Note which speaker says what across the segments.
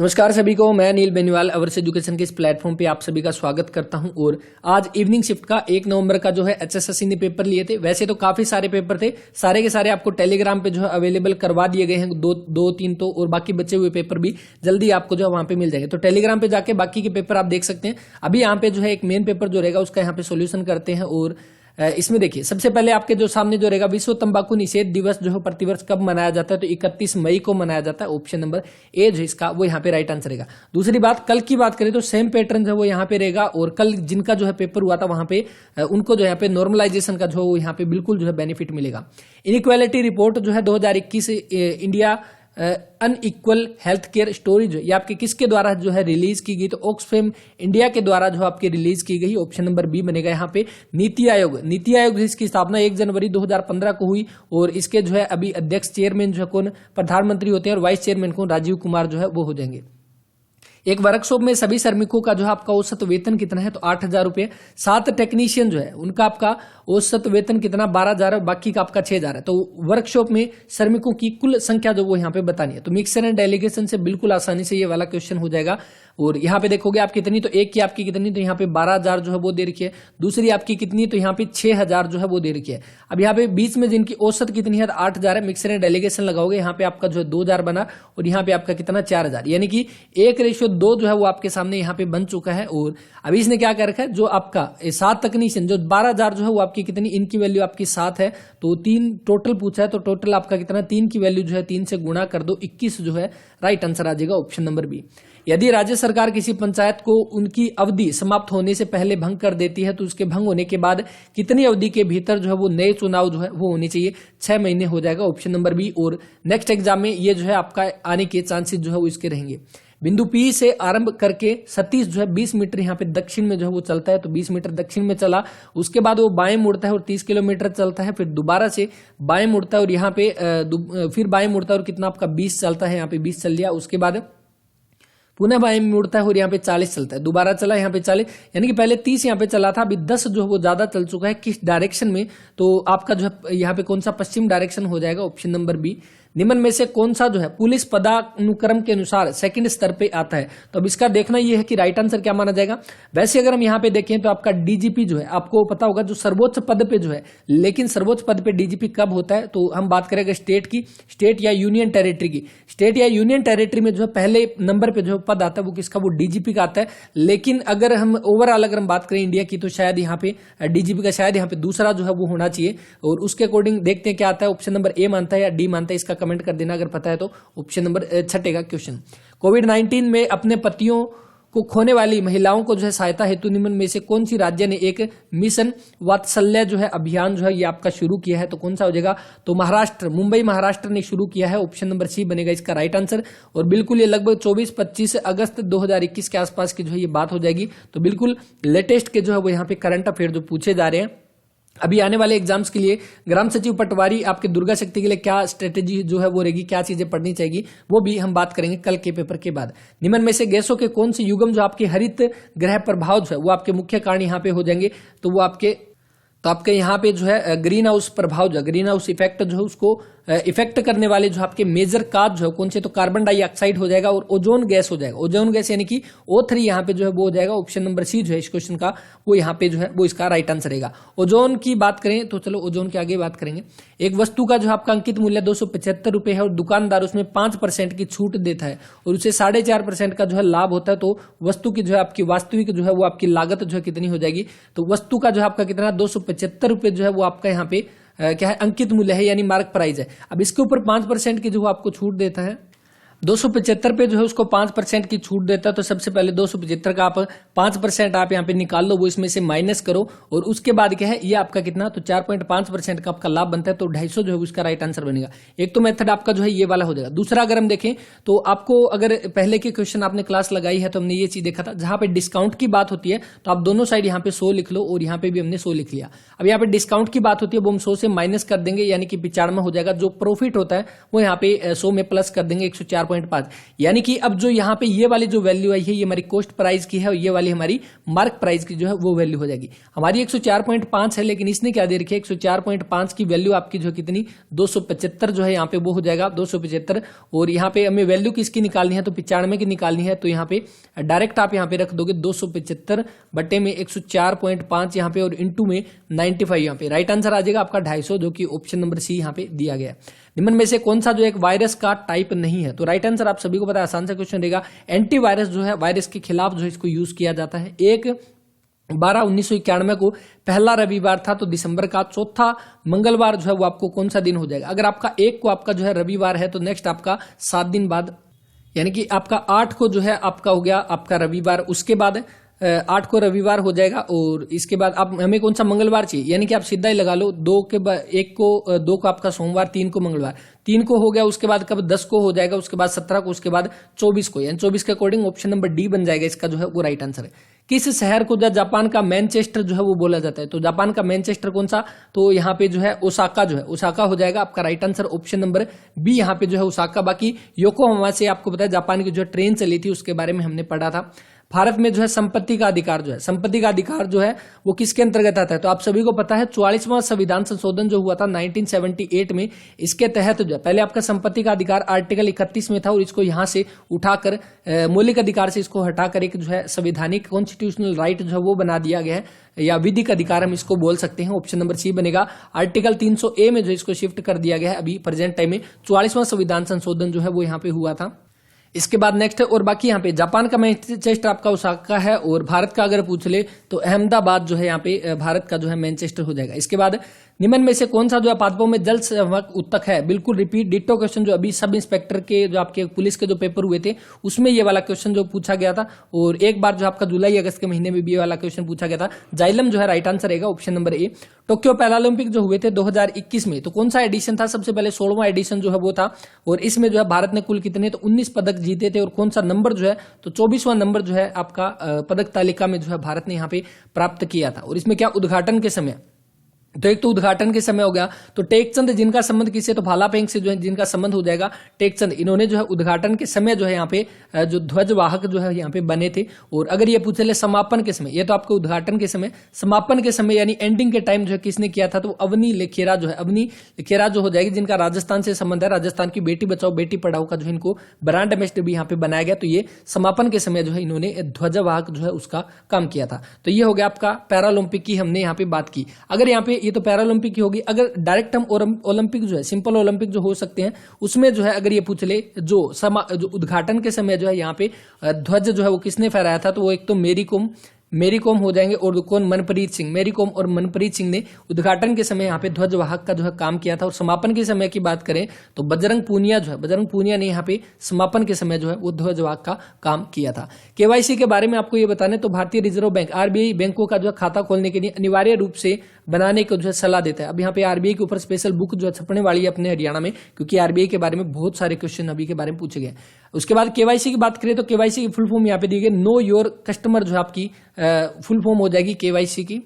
Speaker 1: नमस्कार सभी को, मैं नील बेनीवाल अवर्स एजुकेशन के इस प्लेटफॉर्म पे आप सभी का स्वागत करता हूं। और आज इवनिंग शिफ्ट का 1 नवंबर का जो है एचएसएससी ने पेपर लिए थे। वैसे तो काफी सारे पेपर थे, सारे के सारे आपको टेलीग्राम पे जो है अवेलेबल करवा दिए गए हैं, दो तीन तो, और बाकी बचे हुए पेपर भी जल्दी आपको जो है वहां पे मिल जाएंगे। तो टेलीग्राम पे जाके बाकी के पेपर आप देख सकते हैं। अभी यहाँ पे जो है एक मेन पेपर जो रहेगा उसका यहाँ पे सोल्यूशन करते हैं। और इसमें देखिए, सबसे पहले आपके जो सामने जो रहेगा, विश्व तंबाकू निषेध दिवस जो है प्रतिवर्ष कब मनाया जाता है, तो 31 मई को मनाया जाता है। ऑप्शन नंबर ए जो इसका वो यहाँ पे राइट आंसर रहेगा। दूसरी बात, कल की बात करें तो सेम पैटर्न जो है वो यहाँ पे रहेगा। और कल जिनका जो है पेपर हुआ था वहां पे उनको जो यहाँ पे नॉर्मलाइजेशन का जो है वो यहाँ पे बिल्कुल जो है बेनिफिट मिलेगा। इनइक्वालिटी रिपोर्ट जो है 2021 India unequal health care story जो ये आपके किसके द्वारा जो है रिलीज की गई, तो ऑक्सफैम इंडिया के द्वारा जो आपकी रिलीज की गई। ऑप्शन नंबर बी बनेगा यहाँ पे नीति आयोग। नीति आयोग इसकी स्थापना 1 जनवरी 2015 को हुई। और इसके जो है अभी अध्यक्ष चेयरमैन जो है कौन, प्रधानमंत्री होते हैं, और वाइस चेयरमैन कौन, राजीव कुमार जो है वो हो जाएंगे। एक वर्कशॉप में सभी श्रमिकों का जो है आपका औसत वेतन कितना है, तो 8,000 रुपए। 7 टेक्नीशियन जो है उनका आपका औसत वेतन कितना, 12,000 है, बाकी का आपका 6,000 है। तो वर्कशॉप में श्रमिकों की कुल संख्या जो वो यहाँ पे बतानी है। तो मिक्सर एंड डेलीगेशन से बिल्कुल आसानी से ये वाला क्वेश्चन हो जाएगा। और यहाँ पे देखोगे आप कितनी, तो एक की आपकी कितनी, तो यहाँ पे 12,000 जो है वो दे रखी है। दूसरी आपकी कितनी, तो यहाँ पे 6,000 जो है वो दे रखी है। अब यहाँ पे बीच में जिनकी औसत कितनी है, तो 8,000 है। मिक्सर एंड डेलीगेशन लगाओगे, यहाँ पे आपका जो है 2,000 बना, और यहाँ पे आपका कितना, 4,000, यानी कि 1:2 जो है वो आपके सामने यहाँ पे बन चुका है। और अभी इसने क्या कर रखा है, जो आपका 7 तकनीशियन जो 12,000 जो है वो आपकी कितनी, इनकी वैल्यू आपकी 7 है, तो 3 टोटल पूछा है, तो टोटल आपका कितना, 3 की वैल्यू जो है 3 से गुणा कर दो, 21 जो है राइट आंसर आ जाएगा। Option number B. यदि राज्य सरकार किसी पंचायत को उनकी अवधि समाप्त होने से पहले भंग कर देती है, तो उसके भंग होने के बाद कितनी अवधि के भीतर जो है वो नए चुनाव जो है वो होने चाहिए, 6 महीने हो जाएगा। Option number B. और नेक्स्ट एग्जाम में ये जो है आपका आने के चांसेस जो है वो इसके रहेंगे। बिंदु पी से आरंभ करके सतीश जो है 20 मीटर यहाँ पे दक्षिण में जो है वो चलता है, तो 20 मीटर दक्षिण में चला, उसके बाद वो बाएं मुड़ता है और 30 किलोमीटर चलता है, फिर दोबारा से बाएं मुड़ता है और यहाँ पे फिर बाएं मुड़ता है और कितना आपका 20 चलता है, यहाँ पे 20 चल लिया, उसके बाद पुनः बाएं मुड़ता है और यहाँ पे 40 चलता है, दोबारा चला यहाँ पे 40, यानी कि पहले 30 यहाँ पे चला था, अभी 10 जो है वो ज्यादा चल चुका है। किस डायरेक्शन में, तो आपका जो है यहाँ पे कौन सा, पश्चिम डायरेक्शन हो जाएगा। Option number B. निम्न में से कौन सा जो है पुलिस पदानुक्रम के अनुसार सेकंड स्तर पे आता है, तो अब इसका देखना यह है कि राइट आंसर क्या माना जाएगा। वैसे अगर हम यहाँ पे देखें तो आपका डीजीपी जो है, आपको पता होगा जो सर्वोच्च पद पे जो है, लेकिन सर्वोच्च पद पे डीजीपी कब होता है, तो हम बात करेंगे स्टेट की, स्टेट या यूनियन टेरिटरी की। स्टेट या यूनियन टेरिटरी में जो है पहले नंबर पे जो पद आता है वो किसका, वो डीजीपी का आता है। लेकिन अगर हम ओवरऑल अगर हम बात करें इंडिया की, तो शायद यहाँ पे डीजीपी का शायद यहाँ पे दूसरा जो है वो होना चाहिए। और उसके अकॉर्डिंग देखते हैं क्या आता है। ऑप्शन नंबर ए मानता है या डी मानता है, इसका कमेंट कर देना अगर पता है तो। ऑप्शन नंबर 6 का क्वेश्चन, कोविड-19 में अपने पतियों को खोने वाली महिलाओं को जो है सहायता हेतु निम्न में से कौन सी राज्य ने एक मिशन वात्सल्य जो है अभियान जो है ये आपका शुरू किया है, तो कौन सा हो जाएगा, तो महाराष्ट्र, मुंबई महाराष्ट्र ने शुरू किया है। ऑप्शन नंबर सी बनेगा इसका राइट आंसर। और बिल्कुल ये लगभग 24-25 अगस्त 2021 के आसपास की जो है ये बात हो जाएगी। तो बिल्कुल लेटेस्ट के जो है वो यहाँ पे करंट अफेयर जो पूछे जा रहे हैं अभी आने वाले एग्जाम्स के लिए। ग्राम सचिव पटवारी आपके दुर्गा शक्ति के लिए क्या स्ट्रेटेजी जो है वो रहेगी, क्या चीजें पढ़नी चाहिए, वो भी हम बात करेंगे कल के पेपर के बाद। निम्न में से गैसों के कौन से युग्म जो आपके हरित ग्रह प्रभाव जो है वो आपके मुख्य कारण यहाँ पे हो जाएंगे, तो वो आपके यहाँ पे जो है ग्रीन हाउस प्रभाव जो ग्रीन हाउस इफेक्ट जो है उसको इफेक्ट करने वाले जो आपके मेजर काज जो है कौन से, तो कार्बन डाइऑक्साइड हो जाएगा और ओजोन गैस हो जाएगा। ओजोन गैस यानी कि O3 यहाँ पे जो है वो हो जाएगा। ऑप्शन नंबर सी जो है इस क्वेश्चन का वो यहाँ पे जो है वो इसका राइट आंसर रहेगा। ओजोन की बात करें तो चलो ओजोन के आगे बात करेंगे। एक वस्तु का जो आपका अंकित मूल्य 275 रुपए है और दुकानदार उसमें 5% की छूट देता है और उसे 4.5% का जो है लाभ होता है, तो वस्तु की जो है आपकी वास्तविक जो है वो आपकी लागत जो है कितनी हो जाएगी, तो वस्तु का जो है आपका कितना 275 रुपए जो है वो आपका यहाँ पे क्या है, अंकित मूल्य है यानी मार्क प्राइस है। अब इसके ऊपर 5% की जो आपको छूट देता है, 275 पे जो है उसको 5% की छूट देता है। तो सबसे पहले 275 का आप 5% आप यहाँ पे निकाल लो, वो इसमें से माइनस करो, और उसके बाद क्या है ये आपका कितना, तो 4.5% का आपका लाभ बनता है, तो 250 जो है उसका राइट आंसर बनेगा। एक तो मेथड आपका जो है ये वाला हो जाएगा। दूसरा अगर हम देखें तो आपको अगर पहले के क्वेश्चन आपने क्लास लगाई है तो हमने ये चीज देखा था, जहां पे डिस्काउंट की बात होती है तो आप दोनों साइड यहाँ पे 100 लिख लो और यहाँ पे भी हमने 100 लिख लिया। अब यहाँ पे डिस्काउंट की बात होती है वो हम 100 से माइनस कर देंगे, यानी कि 95 हो जाएगा। जो प्रॉफिट होता है वो यहाँ पे 100 में प्लस कर देंगे, 104.5 104.5, यानी कि अब जो यहाँ पे ये वाली जो वैल्यू आई है ये हमारी कॉस्ट प्राइस की है और ये वाली हमारी मार्क प्राइस की जो है वो वैल्यू हो जाएगी। हमारी 104.5 है, लेकिन इसने क्या दे रखी है 104.5 की वैल्यू आपकी जो कितनी 275 जो है यहाँ पे वो हो जाएगा 275। और यहाँ पे हमें वैल्यू किसकी निकालनी है तो 95 की निकालनी है, तो यहाँ पे डायरेक्ट आप यहाँ पे रख दोगे 275 बटे में 104.5 यहाँ पे और इंटू में 95 यहाँ पे राइट आंसर आ जाएगा आपका 250, जो कि ऑप्शन नंबर सी यहाँ पे दिया गया। निम्न में से कौन सा जो एक वायरस का टाइप नहीं है, तो राइट आंसर आप सभी को पता है, आसान सा क्वेश्चन रहेगा। एंटीवायरस जो है वायरस के खिलाफ जो है इसको यूज किया जाता है। 1/12/1991 को पहला रविवार था तो दिसंबर का चौथा मंगलवार जो है वो आपको कौन सा दिन हो जाएगा। अगर आपका 1 को आपका जो है रविवार है तो नेक्स्ट आपका 7 दिन बाद यानी कि आपका 8 को जो है आपका हो गया आपका रविवार, उसके बाद 8 को रविवार हो जाएगा और इसके बाद आप हमें कौन सा मंगलवार चाहिए, यानी कि आप सीधा ही लगा लो 2 को आपका सोमवार, 3 को मंगलवार, 3 को हो गया, उसके बाद कब 10 को हो जाएगा, उसके बाद 17 को, उसके बाद 24 को, यानी 24 के अकॉर्डिंग ऑप्शन नंबर डी बन जाएगा इसका जो है वो राइट आंसर है। किस शहर को जापान का मैनचेस्टर जो है वो बोला जाता है, तो जापान का मैनचेस्टर कौन सा, तो यहाँ पे जो है ओसाका जो है ओसाका हो जाएगा आपका right answer option number B यहाँ पे जो है ओसाका। बाकी योकोहामा से आपको पता है जापान की जो ट्रेन चली थी उसके बारे में हमने पढ़ा था। भारत में जो है संपत्ति का अधिकार जो है वो किसके अंतर्गत आता है, तो आप सभी को पता है 44वां संविधान संशोधन जो हुआ था 1978 में, इसके तहत जो है पहले आपका संपत्ति का अधिकार आर्टिकल 31 में था और इसको यहां से उठाकर मौलिक अधिकार से इसको हटाकर एक जो है संवैधानिक कॉन्स्टिट्यूशनल राइट जो है वो बना दिया गया है, या विधिक अधिकार हम इसको बोल सकते हैं। ऑप्शन नंबर सी बनेगा। आर्टिकल 300A में जो इसको शिफ्ट कर दिया गया है अभी प्रेजेंट टाइम में, 44वां संविधान संशोधन जो है वो यहाँ पे हुआ था। इसके बाद नेक्स्ट है, और बाकी यहाँ पे जापान का मैनचेस्टर आपका ओसाका है और भारत का अगर पूछ ले तो अहमदाबाद जो है यहाँ पे भारत का जो है मैनचेस्टर हो जाएगा। इसके बाद निम्न में से कौन सा जो है पादपों में जल संवहक उत्तक है, बिल्कुल रिपीट डिट्टो क्वेश्चन जो अभी सब इंस्पेक्टर के जो आपके पुलिस के जो पेपर हुए थे उसमें ये वाला क्वेश्चन जो पूछा गया था, और एक बार जो आपका जुलाई अगस्त के महीने में भी ये वाला क्वेश्चन पूछा गया था। जाइलम जो है राइट आंसर रहेगा ऑप्शन नंबर ए। टोक्यो पैरालंपिक जो हुए थे 2021 में, तो कौन सा एडिशन था, सबसे पहले 16वां एडिशन जो है वो था, और इसमें जो है भारत ने कुल कितने तो 19 पदक जीते थे, और कौन सा नंबर जो है तो 24वां नंबर जो है आपका पदक तालिका में जो है भारत ने यहाँ पे प्राप्त किया था। और इसमें क्या उद्घाटन के समय, तो एक तो उद्घाटन के समय हो गया, तो टेकचंद जिनका संबंध किससे, तो भालाफेंग से जो है जिनका संबंध हो जाएगा टेकचंद, इन्होंने जो है उद्घाटन के समय जो है यहाँ पे जो ध्वजवाहक जो है यहाँ पे बने थे। और अगर ये पूछे ले समापन के समय, ये तो आपको उद्घाटन के समय, समापन के समय यानी एंडिंग के टाइम जो है किसने किया था, तो अवनी लेखेरा जो है, अवनी लेखेरा जो हो जाएगी, जिनका राजस्थान से संबंध है, राजस्थान की बेटी बचाओ बेटी पढ़ाओ का जो इनको ब्रांड एम्बेसडर भी यहाँ पे बनाया गया, तो ये समापन के समय जो है इन्होंने ध्वजवाहक जो है उसका काम किया था। तो ये हो गया आपका पैरालंपिक की हमने यहाँ पे बात की। अगर यहाँ पे ये तो पैरालंपिक की होगी, अगर डायरेक्ट हम ओलंपिक जो है सिंपल ओलंपिक जो हो सकते हैं उसमें जो है अगर ये पूछ ले जो उद्घाटन के समय जो है यहाँ पे ध्वज जो है वो किसने फहराया था, तो वो एक तो मेरी कॉम हो जाएंगे और कौन मनप्रीत सिंह, मेरी कॉम और मनप्रीत सिंह ने उद्घाटन के समय यहाँ पे ध्वजवाहक का जो है काम किया था। और समापन के समय की बात करें तो बजरंग पूनिया ने यहाँ पे समापन के समय जो है वो ध्वजवाहक का काम किया था। केवाईसी के बारे में आपको ये बताने तो भारतीय रिजर्व बैंक आरबीआई बैंकों का जो है खाता खोलने के लिए अनिवार्य रूप से बनाने को जो है सलाह देता है। अब यहाँ पे आरबीआई के ऊपर स्पेशल बुक जो है छपने वाली है अपने हरियाणा में, क्योंकि आरबीआई के बारे में बहुत सारे क्वेश्चन अभी के बारे में पूछे गए। उसके बाद केवाईसी की बात करें तो केवाईसी की फुल फॉर्म यहाँ पे दी गई नो योर कस्टमर जो है आपकी फुल फॉर्म हो जाएगी केवाईसी की।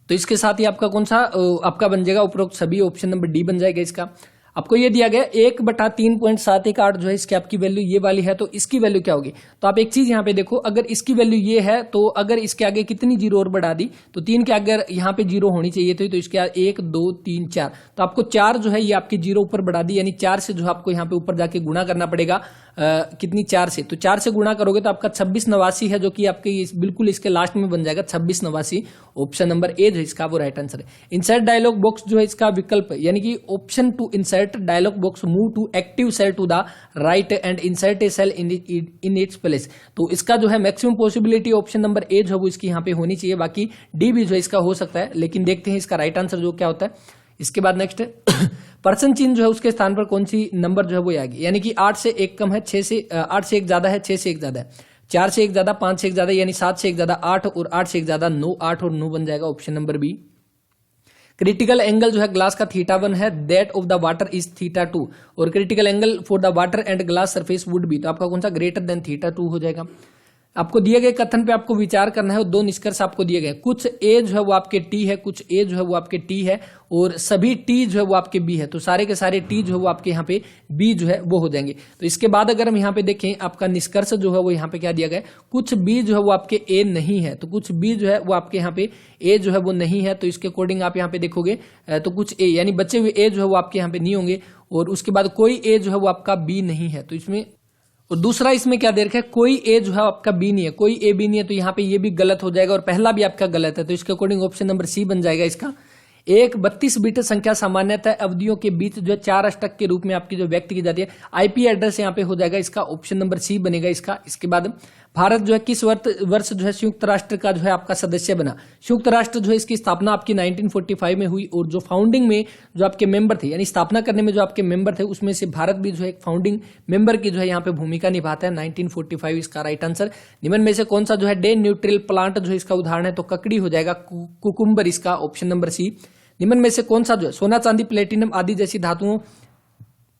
Speaker 1: तो इसके साथ ही आपका कौन सा आपका बन जाएगा उपरोक्त सभी, ऑप्शन नंबर डी बन जाएगा इसका। आपको ये दिया गया 1/3.718 जो है इसकी आपकी वैल्यू ये वाली है, तो इसकी वैल्यू क्या होगी, तो आप एक चीज यहाँ पे देखो, अगर इसकी वैल्यू ये है तो अगर इसके आगे कितनी जीरो और बढ़ा दी, तो 3 के अगर यहाँ पे जीरो होनी चाहिए तो इसके आगे 1 2 3 4, तो आपको 4 जो है ये आपकी जीरो ऊपर बढ़ा दी, यानी 4 से जो आपको यहाँ पे ऊपर जाके गुणा करना पड़ेगा। कितनी 4 से, तो 4 से गुणा करोगे तो आपका 2689 है, जो कि आपके बिल्कुल इसके लास्ट में बन जाएगा 2689। ऑप्शन नंबर ए जो इसका वो राइट आंसर है। इंसर्ट डायलॉग बॉक्स जो है इसका विकल्प, यानी कि option two insert dialog box move to active cell to the right and insert a cell in its place, तो इसका जो है maximum possibility option number A जो है वो इसकी यहाँ पे होनी चाहिए। बाकी डी भी जो है इसका हो सकता है, लेकिन देखते हैं इसका राइट आंसर जो क्या होता है। इसके बाद नेक्स्ट पर्सन चिन्ह जो है उसके स्थान पर कौन सी नंबर जो है वो आएगी, यानी कि 8 से 1 कम है, 8 से 1 ज्यादा है, 6 से 1 ज्यादा है, 4 से 1 ज्यादा, 5 से 1 ज्यादा, यानी 7 से 1 ज्यादा 8 और 8 से 1 ज्यादा 9, 8 और 9 बन जाएगा option number B. Critical angle जो है ग्लास का θ1 है, that of the water is θ2, और critical angle for the water and glass surface would be, तो आपका कौन सा ग्रेटर देन θ2 हो जाएगा। आपको दिए गए कथन पे आपको विचार करना है और दो निष्कर्ष आपको दिए गए। कुछ ए जो है वो आपके टी है, कुछ ए जो है वो आपके टी है और सभी टी जो है वो आपके बी है। तो सारे के सारे टी जो है वो आपके यहाँ पे बी जो है वो हो जाएंगे। तो इसके बाद अगर हम यहाँ पे देखें आपका निष्कर्ष जो है वो यहाँ पे क्या दिया गया है, कुछ बी जो है वो आपके ए नहीं है। तो कुछ बी जो है वो आपके यहाँ पे ए जो है वो नहीं है। तो इसके अकॉर्डिंग आप यहाँ पे देखोगे तो कुछ ए यानी बचे हुए ए जो है वो आपके यहाँ पे नहीं होंगे। और उसके बाद कोई ए जो है वो आपका बी नहीं है। तो इसमें और दूसरा इसमें क्या दे रखा है, कोई ए जो है आपका बी नहीं है, कोई ए बी नहीं है। तो यहाँ पे ये भी गलत हो जाएगा और पहला भी आपका गलत है। तो इसके अकॉर्डिंग ऑप्शन नंबर सी बन जाएगा इसका। एक 32 बिट संख्या सामान्यतः अवधियों के बीच जो 4 अष्टक के रूप में आपकी जो व्यक्त की जाती है, आईपी एड्रेस यहाँ पे हो जाएगा इसका, ऑप्शन नंबर सी बनेगा इसका। इसके बाद भारत जो है किस वर्ष जो है संयुक्त राष्ट्र का जो है आपका सदस्य बना। संयुक्त राष्ट्र जो है इसकी स्थापना आपकी 1945 में हुई और जो फाउंडिंग में जो आपके मेंबर थे यानी स्थापना करने में जो आपके मेंबर थे उसमें से भारत भी जो है एक फाउंडिंग मेंबर की जो है यहाँ पे भूमिका निभाता है। 1945 इसका राइट आंसर। निम्न में से कौन सा जो है डे न्यूट्रल प्लांट जो है इसका उदाहरण है, तो ककड़ी हो जाएगा, कुकुम्बर इसका, ऑप्शन नंबर सी। निम्न में से कौन सा जो है सोना चांदी प्लेटिनम आदि जैसी धातुओं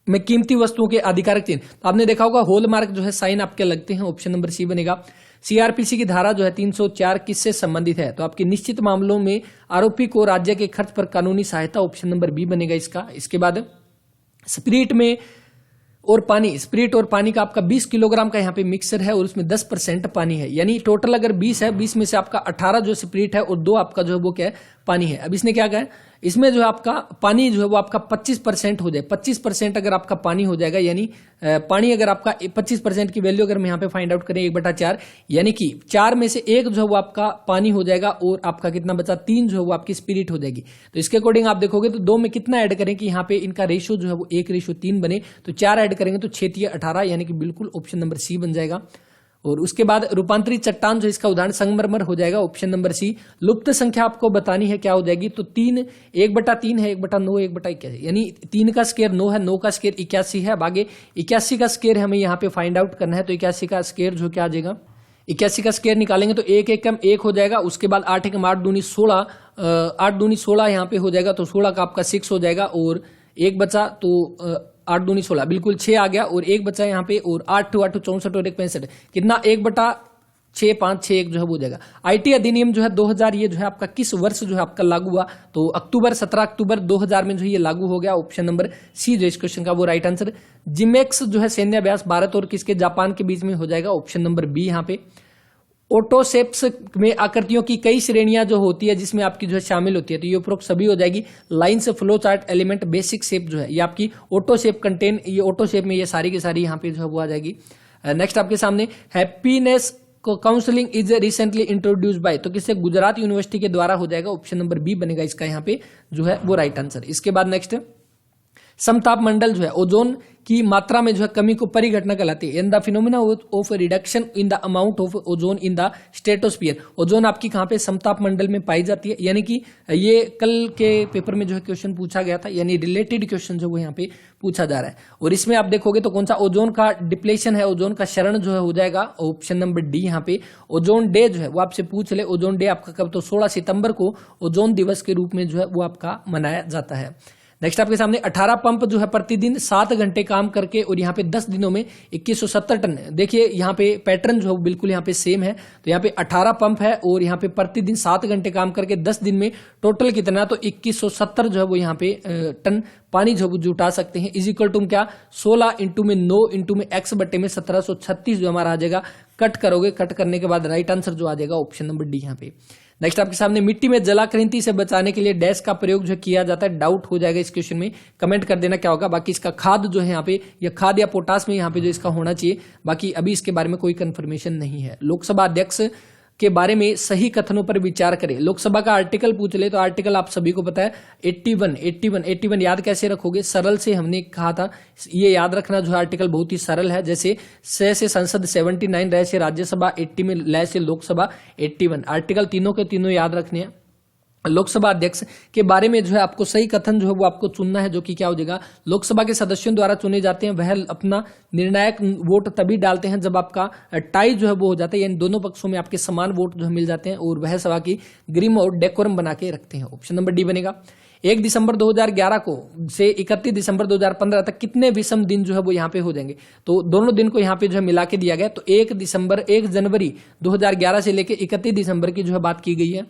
Speaker 1: में कीमती वस्तुओं के अधिकारक चिन्ह। तो आपने देखा होगा हॉलमार्क जो है साइन आपके लगते हैं, ऑप्शन नंबर सी बनेगा। सीआरपीसी की धारा जो है 304 किससे संबंधित है, तो आपकी निश्चित मामलों में आरोपी को राज्य के खर्च पर कानूनी सहायता, ऑप्शन नंबर बी बनेगा इसका। इसके बाद स्पिरिट में और पानी, स्पिरिट और पानी का आपका 20 किलोग्राम का यहाँ पे मिक्सर है और उसमें 10% पानी है, यानी टोटल अगर 20 है, 20 में से आपका 18 जो स्पिरिट है और 2 आपका जो है वो क्या है, पानी है। अब इसने क्या कहा है, इसमें जो है आपका पानी जो है वो आपका 25% हो जाए। 25% अगर आपका पानी हो जाएगा, यानी पानी अगर आपका 25% की वैल्यू अगर हम यहाँ पे फाइंड आउट करें 1/4, यानी कि 4 में से 1 जो है वो आपका पानी हो जाएगा और आपका कितना बचा, 3 जो है वो आपकी स्पिरिट हो जाएगी। तो इसके अकॉर्डिंग आप देखोगे तो 2 में कितना ऐड करें कि यहाँ पे इनका रेशियो जो है वो 1:3 बने, तो 4 ऐड करेंगे तो 6×18, यानी कि बिल्कुल ऑप्शन नंबर सी बन जाएगा। और उसके बाद रूपांतरित चट्टान जो इसका उदाहरण संगमरमर हो जाएगा, ऑप्शन नंबर सी। लुप्त संख्या आपको बतानी है क्या हो जाएगी, तो 3 1/3 है, 1/9 1/81, यानी 3 का स्केयर 9 है, 9 का स्केयर 81 है। अब आगे 81 का स्केयर हमें यहाँ पे फाइंड आउट करना है, तो 81 का स्केयर जो क्या आ जाएगा, 81 का स्केयर निकालेंगे तो 1 1 कम 1 हो जाएगा। उसके बाद 8 1 8 दूनी 16, 8 दूनी 16 यहाँ पे हो जाएगा, तो 16 का आपका 6 हो जाएगा और 1 बचा, तो 8 दूनी 16, बिल्कुल 6 आ गया और 1 बचा यहाँ पे, और 8 8 64 और 1 65, कितना 1/6 5 6 1 जो है वो जाएगा। आईटी अधिनियम जो है 2000, ये जो है आपका किस वर्ष जो है आपका लागू हुआ, तो अक्टूबर 17 अक्टूबर 2000 में जो है ये लागू हो गया, ऑप्शन नंबर सी जो इस क्वेश्चन का वो राइट आंसर। जिमेक्स जो है सैन्य अभ्यास भारत और किसके, जापान के बीच में हो जाएगा, ऑप्शन नंबर बी यहाँ पे। ऑटोसेप्स में आकृतियों की कई श्रेणियां जो होती है जिसमें आपकी जो है शामिल होती है, तो ये उपरोक्त सभी हो जाएगी। Lines, flow chart, element, basic shape जो है ये आपकी ऑटो शेप कंटेन, ये ऑटो शेप में ये सारी की सारी यहाँ पे जो है वो आ जाएगी। नेक्स्ट आपके सामने happiness counselling is recently introduced by, तो किससे, गुजरात यूनिवर्सिटी के द्वारा हो जाएगा, ऑप्शन नंबर बी बनेगा इसका यहाँ पे जो है वो राइट आंसर। इसके बाद नेक्स्ट समताप मंडल जो है ओजोन की मात्रा में जो है कमी को परिघटना कहलाती है। In the phenomena of reduction in the amount of ozone in the stratosphere, ozone आपकी कहां पे, समताप मंडल में पाई जाती है, यानी कि ये कल के पेपर में जो है क्वेश्चन पूछा गया था, यानी रिलेटेड क्वेश्चन जो वो यहाँ पे पूछा जा रहा है। और इसमें आप देखोगे तो कौन सा ओजोन का डिप्लेशन है, ओजोन का क्षरण जो है हो जाएगा, ऑप्शन नंबर डी यहाँ पे। ओजोन डे जो है वो आपसे पूछ ले, ओजोन डे आपका कब, तो 16 सितंबर को ओजोन दिवस के रूप में जो है वो आपका मनाया जाता है। नेक्स्ट आपके सामने 18 पंप जो है प्रतिदिन 7 घंटे काम करके और यहाँ पे 10 दिनों में 2170 टन, देखिए यहाँ पे पैटर्न जो है बिल्कुल यहाँ पे सेम है। तो यहाँ पे 18 पंप है और यहाँ पे प्रतिदिन 7 घंटे काम करके 10 दिन में टोटल कितना, तो 2170 जो है वो यहाँ पे टन पानी जो जुटा सकते हैं। इज इक्वल टू क्या, 16 इंटू में 9 इंटू में x बट्टे में 1736 जो हमारा आ जाएगा। कट करोगे, कट करने के बाद राइट आंसर जो आ जाएगा ऑप्शन नंबर डी यहाँ पे। नेक्स्ट आपके सामने मिट्टी में जलाकृति से बचाने के लिए डैश का प्रयोग जो किया जाता है, डाउट हो जाएगा इस क्वेश्चन में, कमेंट कर देना क्या होगा। बाकी इसका खाद जो है यहाँ पे, या खाद या पोटास में यहाँ पे जो इसका होना चाहिए, बाकी अभी इसके बारे में कोई कंफर्मेशन नहीं है। लोकसभा अध्यक्ष के बारे में सही कथनों पर विचार करें। लोकसभा का आर्टिकल पूछ ले तो आर्टिकल आप सभी को पता है 81 याद कैसे रखोगे, सरल से हमने कहा था, ये याद रखना जो है आर्टिकल बहुत ही सरल है। जैसे से संसद 79, रह से राज्यसभा 80 में, लय से लोकसभा 81, आर्टिकल तीनों के तीनों याद रखने हैं। लोकसभा अध्यक्ष के बारे में जो है आपको सही कथन जो है वो आपको चुनना है, जो कि क्या हो जाएगा, लोकसभा के सदस्यों द्वारा चुने जाते हैं, वह अपना निर्णायक वोट तभी डालते हैं जब आपका टाई जो है वो हो जाता है, यानी दोनों पक्षों में आपके समान वोट जो है मिल जाते हैं, और वह सभा की ग्रिम और डेकोरम बना के रखते हैं, ऑप्शन नंबर डी बनेगा। 1 दिसंबर 2011 को से 31 दिसंबर 2015 तक कितने विषम दिन जो है वो यहाँ पे हो जाएंगे। तो दोनों दिन को यहाँ पे जो है मिला के दिया गया। तो 1 जनवरी 2011 से लेके 31 दिसंबर की जो है बात की गई है।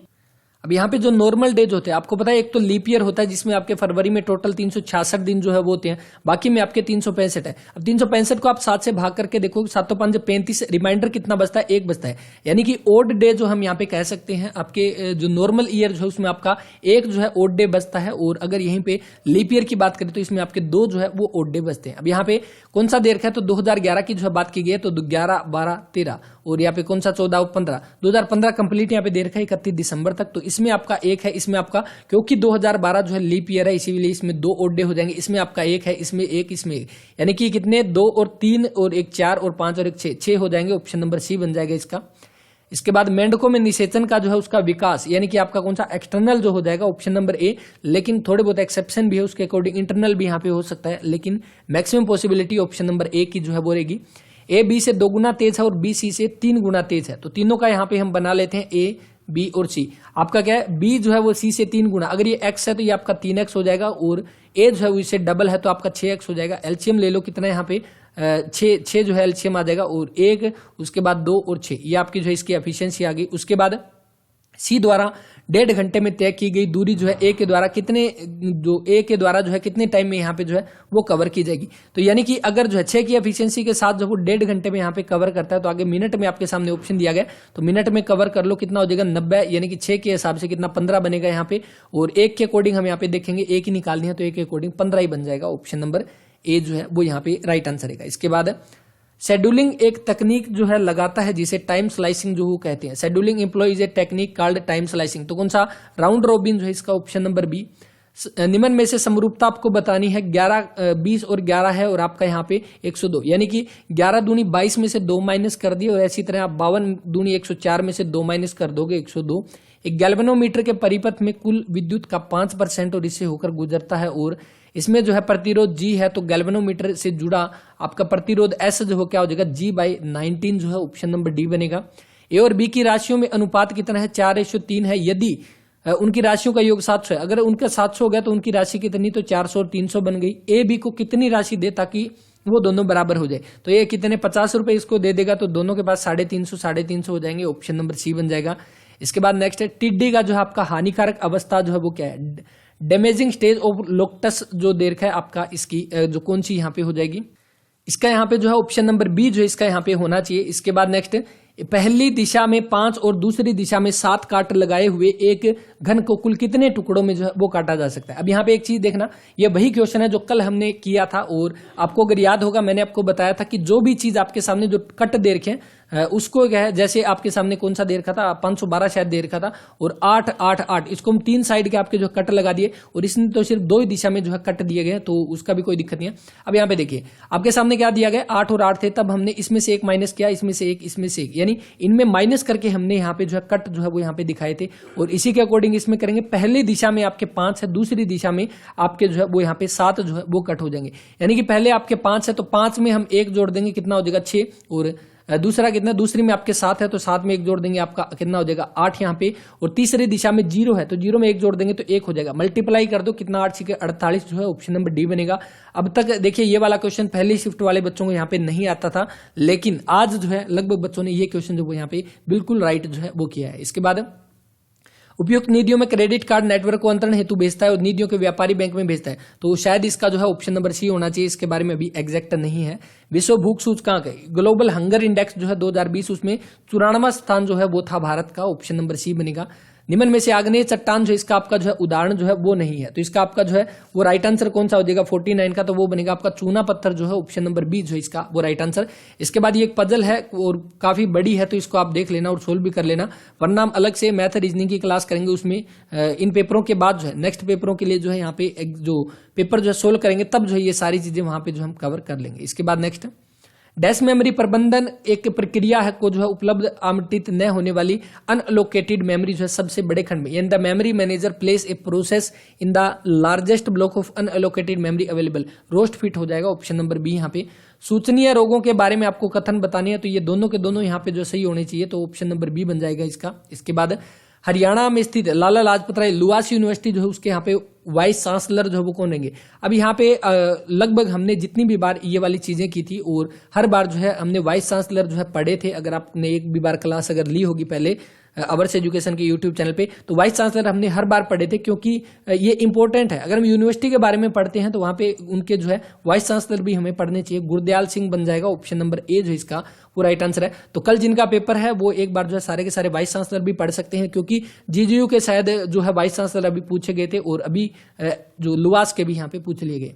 Speaker 1: अब यहाँ पे जो नॉर्मल डेज होते हैं, आपको पता है एक तो लीप ईयर होता है जिसमें आपके फरवरी में टोटल 366 दिन जो है वो होते हैं, बाकी में आपके 365 है। अब 365 को आप 7 से भाग करके देखो, 7 5 35, रिमाइंडर कितना बचता है, 1 बचता है। यानी कि ओड डे जो हम यहाँ पे कह सकते हैं, आपके जो नॉर्मल ईयर जो है उसमें आपका 1 जो है ओड डे बचता है। और अगर यहीं पे लीप ईयर की बात करें तो इसमें आपके 2 जो है वो ओड डे बचते हैं। अब यहाँ पे कौन सा दे रखा है, तो 2011 की जो है बात की गई है, तो 11, 12, 13 और यहाँ पे कौन सा 14 और 15, 2015 कंप्लीट यहाँ पे दे रखा है 31 दिसंबर तक। तो इसमें आपका 1 है, इसमें आपका, क्योंकि 2012 जो है लीप ईयर है इसीलिए इसमें 2 ओड डे हो जाएंगे। इसमें आपका 1 है, इसमें 1, इसमें 1, यानी कि कितने 2 और 3 और 1 4 और 5 और 1 6 हो जाएंगे। ऑप्शन नंबर सी बन जाएगा इसका। इसके बाद मेंढकों में निषेचन का जो है उसका विकास, यानी कि आपका कौन सा एक्सटर्नल जो हो जाएगा, ऑप्शन नंबर ए। लेकिन थोड़े बहुत एक्सेप्शन भी है उसके अकॉर्डिंग, इंटरनल भी यहाँ पे हो सकता है, लेकिन मैक्सिमम पॉसिबिलिटी ऑप्शन नंबर ए की जो है वो रहेगी। ए बी से 2 गुना तेज है और बी सी से 3 गुना तेज है। तो तीनों का यहाँ पे हम बना लेते हैं ए, बी और सी। आपका क्या है, बी जो है वो सी से 3 गुना, अगर ये एक्स है तो ये आपका 3x हो जाएगा, और ए जो है वो इससे डबल है तो आपका 6x हो जाएगा। एलसीएम ले लो, कितना यहाँ पे 6 जो है एलसीएम आ जाएगा, और 1 उसके बाद 2 और 6, ये आपकी जो है इसकी एफिशिएंसी आ गई। उसके बाद सी द्वारा 1.5 घंटे में तय की गई दूरी जो है ए के द्वारा जो है कितने टाइम में यहाँ पे जो है वो कवर की जाएगी। तो यानी कि अगर जो है 6 की एफिशिएंसी के साथ जो वो 1.5 घंटे में यहाँ पे कवर करता है, तो आगे मिनट में आपके सामने ऑप्शन दिया गया, तो मिनट में कवर कर लो, कितना हो जाएगा 90, यानी कि 6 के हिसाब से कितना 15 बनेगा यहाँ पे, और 1 के अकॉर्डिंग हम यहाँ पे देखेंगे, 1 ही निकालनी है तो 1 के अकॉर्डिंग 15 ही बन जाएगा। ऑप्शन नंबर ए जो है वो यहाँ पे राइट आंसर है। इसके बाद शेड्यूलिंग एक तकनीक जो है लगाता है जिसे टाइम स्लाइसिंग जो कहते हैं। Scheduling employ is a technique called time slicing. तो कौन सा, राउंड रॉबिन जो है इसका ऑप्शन नंबर बी। निम्न में से समरूपता आपको बतानी है, 11, 20 और 11 है, और आपका यहाँ पे 102, यानी कि 11 दूनी 22 में से 2 माइनस कर दिए, और ऐसी तरह आप 52 दूनी 104 में से 2 माइनस कर दोगे 102। एक गैल्वेनोमीटर के परिपथ में कुल विद्युत का 5% और इससे होकर गुजरता है, और इसमें जो है प्रतिरोध G है, तो गैल्वेनोमीटर से जुड़ा आपका प्रतिरोध S जो हो क्या हो जाएगा G/19 जो है ऑप्शन नंबर डी बनेगा। ए और बी की राशियों में अनुपात कितना है, 4:3 है। यदि उनकी राशियों का योग 700 है, अगर उनका 700 हो गया तो उनकी राशि कितनी, तो 400 और 300 बन गई। ए बी को कितनी राशि दे ताकि वो दोनों बराबर हो जाए, तो ये कितने 50 रुपए इसको दे देगा, तो दोनों के पास 350 हो जाएंगे। ऑप्शन नंबर सी बन जाएगा। इसके बाद नेक्स्ट है टिड्डी का जो है आपका हानिकारक अवस्था जो है वो क्या है, डैमेजिंग स्टेज ऑफ लोकटस जो दे रखा है आपका, इसकी जो कौन सी यहाँ पे हो जाएगी, इसका यहाँ पे जो है ऑप्शन नंबर बी जो इसका यहाँ पे होना चाहिए। इसके बाद नेक्स्ट, पहली दिशा में 5 और दूसरी दिशा में 7 काट लगाए हुए एक घन को कुल कितने टुकड़ों में जो है वो काटा जा सकता है। अब यहाँ पे एक चीज देखना, ये वही क्वेश्चन है जो कल हमने किया था, और आपको अगर याद होगा मैंने आपको बताया था कि जो भी चीज आपके सामने जो कट दे रखे हैं उसको क्या है, जैसे आपके सामने कौन सा दे रखा था, 512 शायद दे रखा था, और 8 8 8 इसको हम 3 साइड के आपके जो कट लगा दिए, और इसने तो सिर्फ 2 ही दिशा में जो है कट दिए गए, तो उसका भी कोई दिक्कत नहीं है। अब यहाँ पे देखिए आपके सामने क्या दिया गया, 8 और 8 थे, तब हमने इसमें से 1 माइनस किया, इसमें से 1, इसमें से 1, यानी इनमें माइनस करके हमने यहाँ पे जो है कट जो है वो यहाँ पे दिखाए थे, और इसी के अकॉर्डिंग इसमें करेंगे। पहली दिशा में आपके 5 है, दूसरी दिशा में आपके जो है वो यहाँ पे 7 जो है वो कट हो जाएंगे, यानी कि पहले आपके 5 है तो 5 में हम 1 जोड़ देंगे, कितना हो जाएगा 6, और दूसरा कितना, दूसरी में आपके 7 है तो 7 में 1 जोड़ देंगे, आपका कितना हो जाएगा 8 यहाँ पे, और तीसरी दिशा में 0 है तो 0 में 1 जोड़ देंगे तो 1 हो जाएगा। मल्टीप्लाई कर दो, कितना 8 × 48 जो है ऑप्शन नंबर डी बनेगा। अब तक देखिए ये वाला क्वेश्चन पहली शिफ्ट वाले बच्चों को यहाँ पे नहीं आता था, लेकिन आज जो है लगभग बच्चों ने ये क्वेश्चन जो वो यहाँ पे बिल्कुल राइट जो है वो किया है। इसके बाद उपयुक्त निधियों में क्रेडिट कार्ड नेटवर्क को अंतरण हेतु भेजता है और निधियों के व्यापारी बैंक में भेजता है, तो शायद इसका जो है ऑप्शन नंबर सी होना चाहिए। इसके बारे में अभी एग्जैक्ट नहीं है। विश्व भूख सूचकांक ग्लोबल हंगर इंडेक्स जो है 2020 उसमें 94वां स्थान जो है वो था भारत का, ऑप्शन नंबर सी बनेगा। निम्न में से आग्नेय चट्टान जो इसका आपका जो है उदाहरण जो है वो नहीं है, तो इसका आपका जो है वो राइट आंसर कौन सा हो जाएगा 49 का, तो वो बनेगा आपका चूना पत्थर जो है ऑप्शन नंबर बी जो है इसका वो राइट आंसर। इसके बाद ये एक पजल है और काफी बड़ी है, तो इसको आप देख लेना और सोल्व भी कर लेना, वरना हम अलग से मैथ रीजनिंग की क्लास करेंगे, उसमें इन पेपरों के बाद जो है नेक्स्ट पेपरों के लिए जो है यहाँ पे जो पेपर जो है सोल्व करेंगे तब जो है ये सारी चीजें वहां पे जो हम कवर कर लेंगे। इसके बाद नेक्स्ट डैश मेमोरी प्रबंधन एक प्रक्रिया है को जो है उपलब्ध आवंटित न होने वाली अनअलोकेटेड मेमोरी जो है सबसे बड़े खंड में, यानी the memory manager place a process in the largest block of unallocated memory available, roast fit हो जाएगा ऑप्शन नंबर बी। यहाँ पे सूचनीय रोगों के बारे में आपको कथन बतानी है, तो ये दोनों के दोनों यहाँ पे जो सही होने चाहिए, तो ऑप्शन नंबर बी बन जाएगा इसका। इसके बाद हरियाणा में स्थित लाला लाजपत राय लुआस यूनिवर्सिटी जो है उसके यहाँ पे वाइस चांसलर जो है वो कौन रहेंगे। अब यहाँ पे लगभग हमने जितनी भी बार ये वाली चीजें की थी और हर बार जो है हमने वाइस चांसलर जो है पढ़े थे। अगर आपने एक भी बार क्लास अगर ली होगी पहले अवर्स एजुकेशन के यूट्यूब चैनल पे, तो वाइस चांसलर हमने हर बार पढ़े थे, क्योंकि ये इंपॉर्टेंट है। अगर हम यूनिवर्सिटी के बारे में पढ़ते हैं तो वहां पे उनके जो है वाइस चांसलर भी हमें पढ़ने चाहिए। गुरदयाल सिंह बन जाएगा, ऑप्शन नंबर ए जो इसका वो राइट आंसर है। तो कल जिनका पेपर है वो एक बार जो है सारे के सारे वाइस चांसलर भी पढ़ सकते हैं, क्योंकि जीजीयू के शायद जो है वाइस चांसलर अभी पूछे गए थे और अभी जो लुआस के भी यहाँ पे पूछ लिए गए।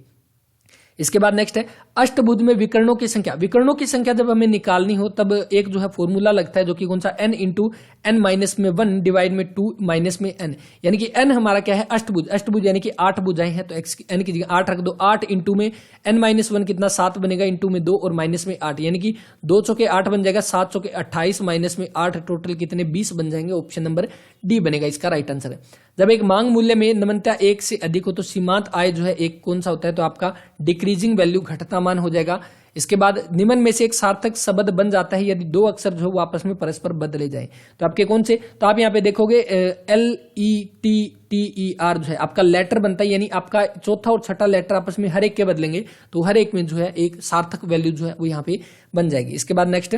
Speaker 1: इसके बाद नेक्स्ट है अष्टभुज में विकर्णों की संख्या। विकर्णों की संख्या जब हमें निकालनी हो तब एक जो है फॉर्मूला लगता है, जो कि कौन सा, n इंटू n माइनस में 1 डिवाइड में 2 माइनस में n, यानी कि n हमारा क्या है, अष्टभुज। अष्टभुज यानी कि 8 भुजाएं हैं, तो n की जगह 8 रख दो। 8 इंटू में n माइनस 1 कितना, 7 बनेगा, इंटू में 2 और माइनस में 8, यानी कि 2 चौके 8 बन जाएगा, 7 चौके 28 माइनस में 8, टोटल कितने, 20 बन जाएंगे। ऑप्शन नंबर डी बनेगा इसका राइट आंसर है। जब एक मांग मूल्य में नमनता 1 से अधिक हो तो सीमांत आय जो है एक कौन सा होता है, तो आपका डिक्रीजिंग वैल्यू, घटता मान हो जाएगा। इसके बाद निम्न में से एक सार्थक शब्द बन जाता है यदि दो अक्षर जो है आपस में परस्पर बदले जाएं, तो आपके कौन से, तो आप यहाँ पे देखोगे LETTER जो है आपका लेटर बनता है, यानी आपका चौथा और छठा लेटर आपस में हर एक के बदलेंगे तो हर एक में जो है एक सार्थक वैल्यू जो है वो यहाँ पे बन जाएगी। इसके बाद नेक्स्ट,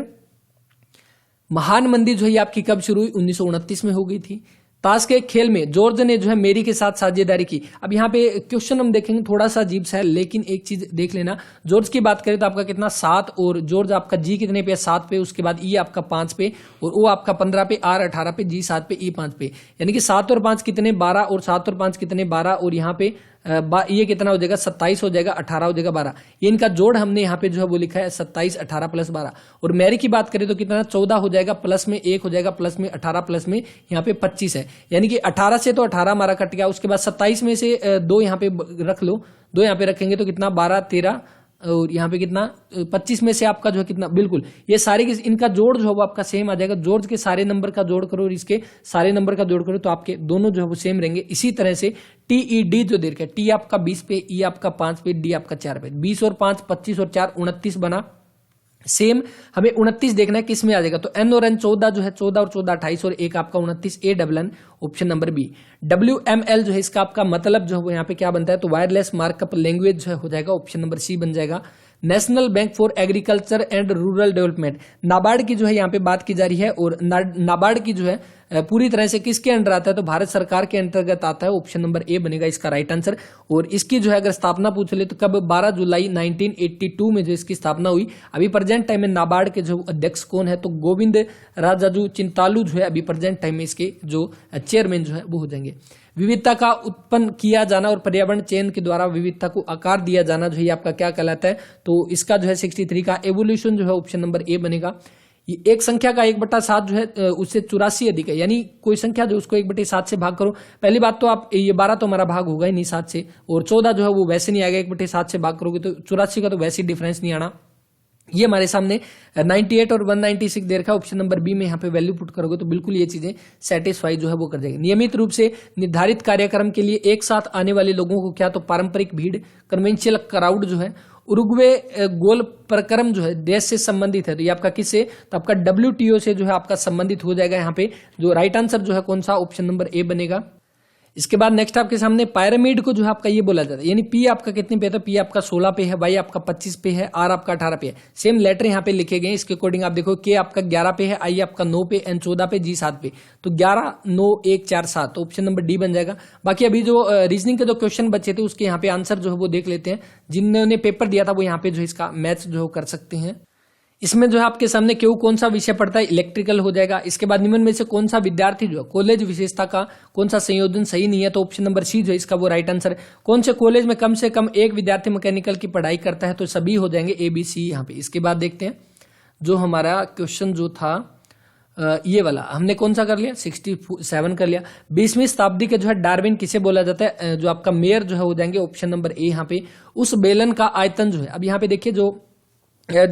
Speaker 1: महान मंदी जो है आपकी कब शुरू हुई, 1929 में हो गई थी। ताश के खेल में जॉर्ज ने जो है मेरी के साथ साझेदारी की। अब यहाँ पे क्वेश्चन हम देखेंगे थोड़ा सा अजीब सा है, लेकिन एक चीज देख लेना, जॉर्ज की बात करें तो आपका कितना 7, और जॉर्ज आपका जी कितने पे, 7 पे, उसके बाद ई आपका 5 पे, और ओ आपका 15 पे, आर 18 पे, जी 7 पे, ई 5 पे, यानी कि 7 और 5 कितने 12, और 7 और 5 कितने 12, और यहाँ पे ये कितना हो जाएगा 27 हो जाएगा, 18 हो जाएगा, 12, ये इनका जोड़ हमने यहाँ पे जो है वो लिखा है 27, 18 प्लस 12। और मैरी की बात करें तो कितना 14 हो जाएगा, प्लस में 1 हो जाएगा, प्लस में 18, प्लस में यहाँ पे 25 है, यानी कि 18 से तो 18 हमारा कट गया। उसके बाद 27 में से 2 यहाँ पे रख लो, 2 यहाँ पे रखेंगे तो कितना 12, 13, और यहाँ पे कितना 25 में से आपका जो है कितना, बिल्कुल ये सारे इनका जोड़ जो है वो आपका सेम आ जाएगा। जॉर्ज के सारे नंबर का जोड़ करो और इसके सारे नंबर का जोड़ करो तो आपके दोनों जो है वो सेम रहेंगे। इसी तरह से TED जो दे रखा है, टी आपका 20 पे, ई आपका 5 पे, डी आपका 4 पे, 20 और 5 25 और 4 29 बना। सेम हमें 29 देखना है किस में आ जाएगा, तो n और n 14 जो है 14 और 14 28 और एक आपका 29, A option number B. WML जो है इसका आपका मतलब जो है वो यहाँ पे क्या बनता है, तो वायरलेस मार्कअप लैंग्वेज जो है हो जाएगा, ऑप्शन नंबर सी बन जाएगा। National bank for agriculture and rural development, NABARD की जो है यहाँ पे बात की जा रही है, और नाबार्ड की जो है पूरी तरह से किसके अंडर आता है, तो भारत सरकार के अंतर्गत आता है, ऑप्शन नंबर ए बनेगा इसका राइट आंसर। और इसकी जो है अगर स्थापना पूछ ले तो कब, 12 जुलाई 1982 में जो इसकी स्थापना हुई। अभी प्रेजेंट टाइम में नाबार्ड के जो अध्यक्ष कौन है, तो गोविंद राजाजू चिंतालू जो है अभी प्रेजेंट टाइम में इसके जो चेयरमैन जो है वो हो जाएंगे। विविधता का उत्पन्न किया जाना और पर्यावरण चयन के द्वारा विविधता को आकार दिया जाना जो है आपका क्या कहलाता है, तो इसका जो है 63 का एवोल्यूशन जो है ऑप्शन नंबर ए बनेगा। ये एक संख्या का 1/7 जो है उससे 84 अधिक है, यानी कोई संख्या जो उसको 1/7 से भाग करो। पहली बात तो आप ये 12 तो हमारा भाग होगा ही नहीं 7 से, और 14 जो है वो वैसे नहीं आएगा, 1/7 से भाग करोगे तो 84 का तो वैसे ही डिफरेंस नहीं आना। ये हमारे सामने 98 और 196 दे रखा है, ऑप्शन नंबर बी में यहाँ पे वैल्यू पुट करोगे तो बिल्कुल ये चीजें सेटिस्फाई जो है वो कर जाएगी। नियमित रूप से निर्धारित कार्यक्रम के लिए एक साथ आने वाले लोगों को क्या, तो पारंपरिक भीड़, कन्वेंशियल क्राउड जो है। उरुग्वे गोल प्रक्रम जो है देश से संबंधित है, तो ये आपका किससे, तो आपका WTO से जो है आपका संबंधित हो जाएगा। यहाँ पे जो राइट आंसर जो है कौन सा, ऑप्शन नंबर ए बनेगा। इसके बाद नेक्स्ट आपके सामने पायरामिड को जो है आपका ये बोला जाता है, यानी पी आपका कितने पे है, तो पी आपका 16 पे है, वाई आपका 25 पे है, आर आपका 18 पे है। सेम लेटर यहाँ पे लिखे गए, इसके अकॉर्डिंग आप देखो के आपका 11 पे है, आई आपका 9 पे, एन 14 पे, जी 7 पे, तो 11 9 1 4 7, तो ऑप्शन नंबर डी बन जाएगा। बाकी अभी जो रीजनिंग के जो क्वेश्चन बचे थे उसके यहाँ पे आंसर जो है वो देख लेते हैं। जिन्होंने पेपर दिया था वो यहाँ पे जो इसका मैथ्स जो कर सकते हैं। इसमें जो है आपके सामने क्यों कौन सा विषय पढ़ता है, इलेक्ट्रिकल हो जाएगा। इसके बाद निम्न में से कौन सा विद्यार्थी जो है कॉलेज विशेषता का कौन सा संयोजन सही नहीं है, तो ऑप्शन नंबर सी जो है इसका वो राइट आंसर है। कौन से कॉलेज में कम से कम एक विद्यार्थी मैकेनिकल की पढ़ाई करता है, तो सभी हो जाएंगे ए बी सी यहाँ पे। इसके बाद देखते हैं जो हमारा क्वेश्चन जो था ये वाला हमने कौन सा कर लिया, 67 कर लिया। 20वीं शताब्दी के जो है डार्विन किसे बोला जाता है, जो आपका मेयर जो है हो जाएंगे ऑप्शन नंबर ए यहाँ पे। उस बेलन का आयतन जो है, अब यहाँ पे देखिए जो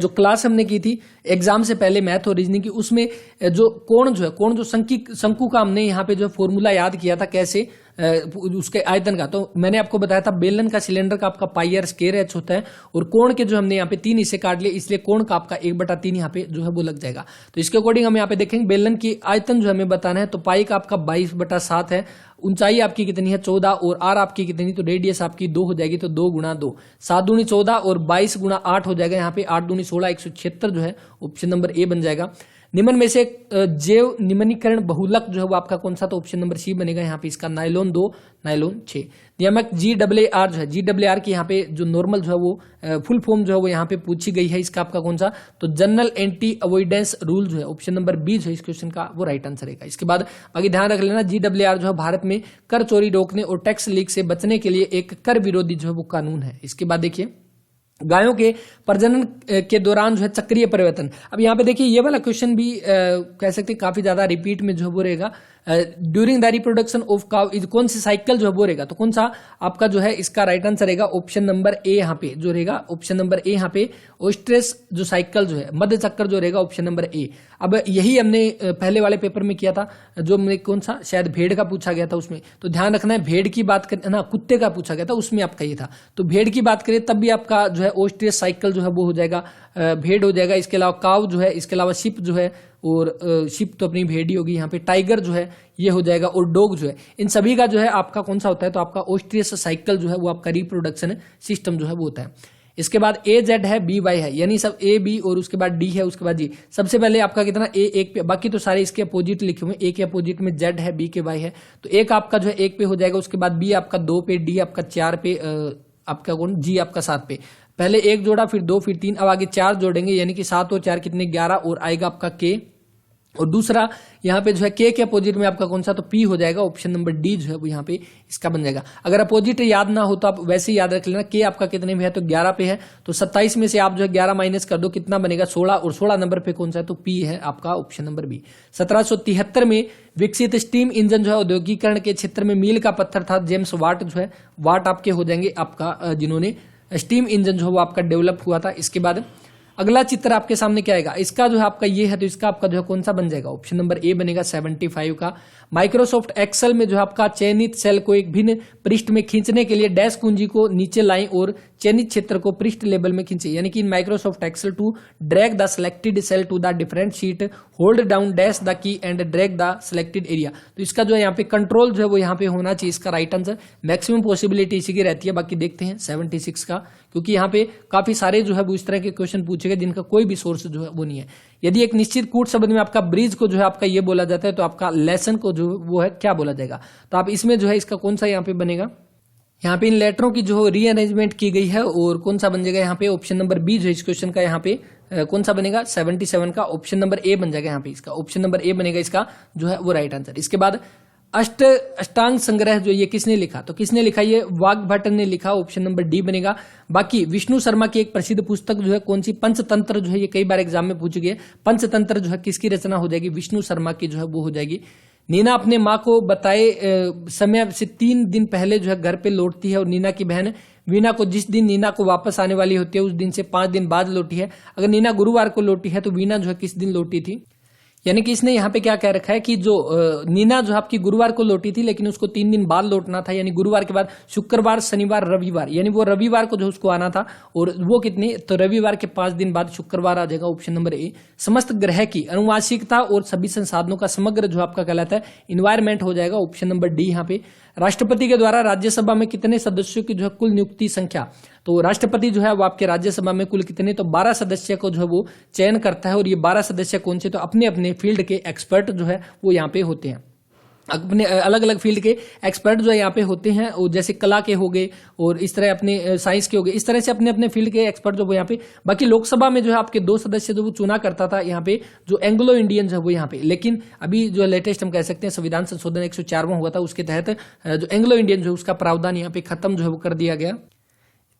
Speaker 1: क्लास हमने की थी एग्जाम से पहले मैथ और रीजनिंग की, उसमें जो कोण जो शंकु का हमने यहाँ पे जो फॉर्मूला याद किया था कैसे उसके आयतन का, तो मैंने आपको बताया था बेलन का सिलेंडर का आपका पाई आर स्क्वायर एच होता है, और कोण के जो हमने यहाँ पे 3 हिस्से काट लिए, इसलिए कोण का आपका 1/3 यहाँ पे जो है वो लग जाएगा। तो इसके अकॉर्डिंग हम यहाँ पे देखेंगे बेलन की आयतन जो हमें बताना है, तो पाई का आपका 22/7 है, ऊंचाई आपकी कितनी है 14 और आर आपकी कितनी, तो रेडियस आपकी 2 हो जाएगी, तो 2 गुणा 2 7 दूनी 14 और 22 गुणा 8 हो जाएगा, यहाँ पे 8 दूनी 16 176 जो है ऑप्शन नंबर ए बन जाएगा। निम्न में से जैव निम्नीकरण बहुलक जो है वो आपका कौन सा, तो ऑप्शन नंबर सी बनेगा यहाँ पे इसका, नायलॉन 2 नायलॉन 6। नियामक GAAR जो है, GAAR की यहाँ पे जो नॉर्मल जो है वो फुल फॉर्म जो है वो यहाँ पे पूछी गई है, इसका आपका कौन सा, तो जनरल एंटी अवॉइडेंस रूल जो है ऑप्शन नंबर बी जो है इस क्वेश्चन का वो राइट आंसर है। इसके बाद बाकी ध्यान रख लेना, GAAR जो है भारत में कर चोरी रोकने और टैक्स लीक से बचने के लिए एक कर विरोधी जो है वो कानून है। इसके बाद देखिए गायों के प्रजनन के दौरान जो है चक्रीय परिवर्तन, अब यहाँ पे देखिए ये वाला क्वेश्चन भी कह सकते हैं काफी ज्यादा रिपीट में जो वो रहेगा, during the reproduction of cow is, कौन सी साइकिल जो है वो रहेगा, तो कौन सा आपका जो है इसका राइट आंसर रहेगा ऑप्शन नंबर ए यहाँ पे जो रहेगा, ऑप्शन नंबर ए यहाँ पे ओस्ट्रेस जो साइकिल जो है मध्य चक्कर जो रहेगा ऑप्शन नंबर ए। अब यही हमने पहले वाले पेपर में किया था, जो हमने कौन सा शायद भेड़ का पूछा गया था उसमें, तो ध्यान रखना है भेड़ की बात करें ना, कुत्ते का पूछा गया था उसमें आपका ये था, तो भेड़ की बात करें तब भी आपका जो है ओस्ट्रियस साइकिल जो है वो हो जाएगा, भेड़ हो जाएगा। इसके अलावा काउ जो है, इसके अलावा शिप जो है, और शिप तो अपनी भेड़ ही होगी, यहाँ पे टाइगर जो है ये हो जाएगा, और डॉग जो है, इन सभी का जो है आपका कौन सा होता है, तो आपका ओस्ट्रियस साइकिल जो है वो आपका रिप्रोडक्शन सिस्टम जो है वो होता है। इसके बाद AZ है BY है, यानी सब A B और उसके बाद D है, उसके बाद G। सबसे पहले आपका कितना A एक पे, बाकी तो सारे इसके अपोजिट लिखे हुए, A के अपोजिट में Z है, B के Y है, तो एक आपका जो है 1 पे हो जाएगा, उसके बाद B आपका 2 पे, D आपका 4 पे, आपका कौन G आपका 7 पे। पहले 1 जोड़ा, फिर 2, फिर 3, अब आगे 4 जोड़ेंगे, यानी कि 7 और 4 कितने 11, और आएगा आपका K, और दूसरा यहाँ पे जो है K के अपोजिट में आपका कौन सा, तो P हो जाएगा, ऑप्शन नंबर D जो है वो यहाँ पे इसका बन जाएगा। अगर अपोजिट याद ना हो तो आप वैसे ही याद रख लेना, K आपका कितने में है, तो 11 पे है, तो 27 में से आप जो है 11 माइनस कर दो, कितना बनेगा 16, और 16 नंबर पे कौन सा है, तो P है आपका ऑप्शन नंबर बी। 1773 में विकसित स्टीम इंजन जो है औद्योगिकरण के क्षेत्र में मील का पत्थर था, जेम्स वाट जो है, वाट आपके हो जाएंगे आपका जिन्होंने स्टीम इंजन जो है वो आपका डेवलप हुआ था। इसके बाद अगला चित्र आपके सामने क्या आएगा, इसका जो है आपका ये है, तो इसका आपका जो है कौन सा बन जाएगा, ऑप्शन नंबर ए बनेगा 75 का। माइक्रोसॉफ्ट एक्सेल में जो है आपका चयनित सेल को एक भिन्न पृष्ठ में खींचने के लिए डैश कुंजी को नीचे लाएं और चयनित क्षेत्र को पृष्ठ लेबल में खींचे, यानी कि in Microsoft Excel to drag the selected cell to the different sheet, hold down dash the key and drag the selected area. तो इसका जो है यहाँ पे कंट्रोल जो है वो यहाँ पे होना चाहिए, इसका राइट आंसर। मैक्सिमम पॉसिबिलिटी इसी की रहती है, बाकी देखते हैं 76 का, क्योंकि यहाँ पे काफी सारे जो है वो इस तरह के क्वेश्चन पूछे गए जिनका कोई भी सोर्स जो है वो नहीं है। यदि एक निश्चित कूट शब्द में आपका ब्रिज को जो है आपका ये बोला जाता है, तो आपका लेसन को जो वो है क्या बोला जाएगा, तो आप इसमें जो है इसका कौन सा यहाँ पे बनेगा, यहाँ पे इन लेटरों की जो रीअरेंजमेंट की गई है, और कौन सा बन जाएगा यहाँ पे ऑप्शन नंबर बी जो है इस क्वेश्चन का यहाँ पे कौन सा बनेगा 77 का, ऑप्शन नंबर ए बन जाएगा यहाँ पे, इसका ऑप्शन नंबर ए बनेगा इसका जो है वो राइट आंसर। इसके बाद अष्टांग संग्रह जो ये किसने लिखा, तो किसने लिखा, ये वाग्भट ने लिखा, ऑप्शन नंबर डी बनेगा। बाकी विष्णु शर्मा की एक प्रसिद्ध पुस्तक जो है कौन सी, पंचतंत्र जो है, ये कई बार एग्जाम में पूछी गई है, पंचतंत्र जो है किसकी रचना हो जाएगी, विष्णु शर्मा की जो है वो हो जाएगी। नीना अपने माँ को बताए समय से 3 दिन पहले जो है घर पे लौटती है, और नीना की बहन वीना को जिस दिन नीना को वापस आने वाली होती है उस दिन से 5 दिन बाद लौटी है। अगर नीना गुरुवार को लौटी है तो वीना जो है किस दिन लौटी थी, यानी कि इसने यहाँ पे क्या कह रखा है कि जो नीना जो आपकी गुरुवार को लौटी थी, लेकिन उसको 3 दिन बाद लौटना था, यानी गुरुवार के बाद शुक्रवार शनिवार रविवार, यानी वो रविवार को जो उसको आना था, और वो कितने, तो रविवार के 5 दिन बाद शुक्रवार आ जाएगा, ऑप्शन नंबर ए। समस्त ग्रह की अनुवांशिकता और सभी संसाधनों का समग्र जो आपका कहलाता है इन्वायरमेंट हो जाएगा, ऑप्शन नंबर डी यहाँ पे। राष्ट्रपति के द्वारा राज्यसभा में कितने सदस्यों की जो है कुल नियुक्ति संख्या, तो राष्ट्रपति जो है वो आपके राज्यसभा में कुल कितने, तो 12 सदस्य को जो है वो चयन करता है, और ये 12 सदस्य कौन से, तो अपने अपने फील्ड के एक्सपर्ट जो है वो यहाँ पे होते हैं, अपने अलग अलग फील्ड के एक्सपर्ट जो है यहाँ पे होते हैं, और जैसे कला के हो गए और इस तरह अपने साइंस के हो गए, इस तरह से अपने अपने फील्ड के एक्सपर्ट जो वो यहाँ पे। बाकी लोकसभा में जो है आपके 2 सदस्य जो वो चुना करता था यहाँ पे, जो एंग्लो इंडियन है वो यहाँ पे, लेकिन अभी जो लेटेस्ट हम कह सकते हैं संविधान संशोधन 104वां हुआ था, उसके तहत जो एंग्लो इंडियन जो उसका प्रावधान यहाँ पे खत्म जो है वो कर दिया गया।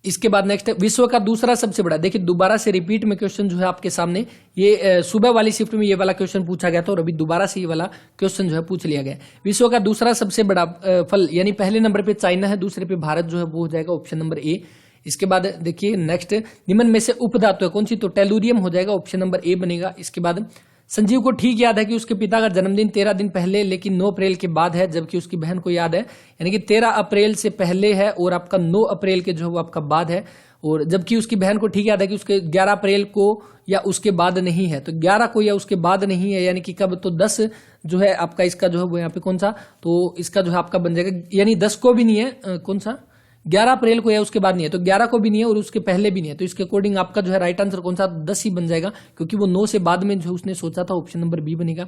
Speaker 1: इसके बाद नेक्स्ट है विश्व का दूसरा सबसे बड़ा, देखिए दोबारा से रिपीट में क्वेश्चन जो है आपके सामने, ये सुबह वाली शिफ्ट में ये वाला क्वेश्चन पूछा गया था, और अभी दोबारा से ये वाला क्वेश्चन जो है पूछ लिया गया। विश्व का दूसरा सबसे बड़ा फल, यानी पहले नंबर पे चाइना है, दूसरे पे भारत जो है वो हो जाएगा, ऑप्शन नंबर ए। इसके बाद देखिए नेक्स्ट, निम्न में से उपधातु है कौन सी, तो टेलुरियम हो जाएगा, ऑप्शन नंबर ए बनेगा। इसके बाद संजीव को ठीक याद है कि उसके पिता का जन्मदिन 13 दिन पहले लेकिन 9 अप्रैल के बाद है, जबकि उसकी बहन को याद है, यानी कि 13 अप्रैल से पहले है और आपका 9 अप्रैल के जो है वो आपका बाद है, और जबकि उसकी बहन को ठीक याद है कि उसके 11 अप्रैल को या उसके बाद नहीं है, तो 11 को या उसके बाद नहीं है, यानी कि कब, तो 10 जो है आपका इसका जो है वो यहाँ पे कौन सा, तो इसका जो है आपका बन जाएगा, यानी 10 को भी नहीं है, कौन सा 11 अप्रैल को है, उसके बाद नहीं है, तो 11 को भी नहीं है और उसके पहले भी नहीं है, तो इसके अकॉर्डिंग आपका जो है राइट आंसर कौन सा 10 ही बन जाएगा, क्योंकि वो 9 से बाद में जो उसने सोचा था, ऑप्शन नंबर बी बनेगा।